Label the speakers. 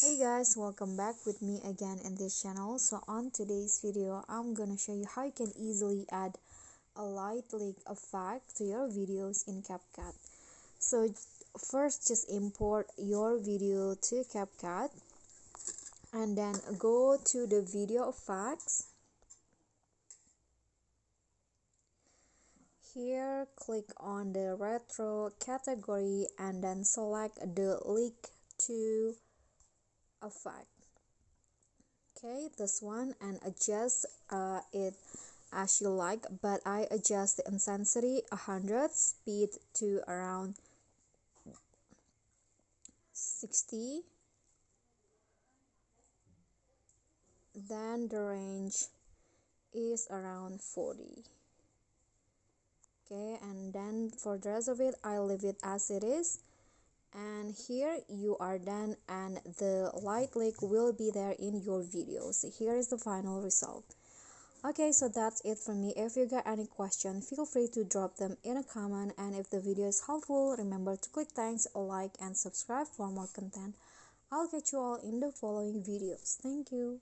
Speaker 1: Hey guys, welcome back with me again in this channel. So on today's video, I'm gonna show you how you can easily add a light leak effect to your videos in CapCut. So first, just import your video to CapCut and then go to the video effects. Here, click on the retro category and then select the leak to effect. Okay, this one, and adjust it as you like, but I adjust the intensity 100, speed to around 60, then the range is around 40. Okay, and then for the rest of it I leave it as it is, and here you are done, and the light leak will be there in your videos. Here is the final result. Okay, so that's it from me. If you got any question, feel free to drop them in a comment, and if the video is helpful, remember to click thanks, like, and subscribe for more content. I'll catch you all in the following videos. Thank you.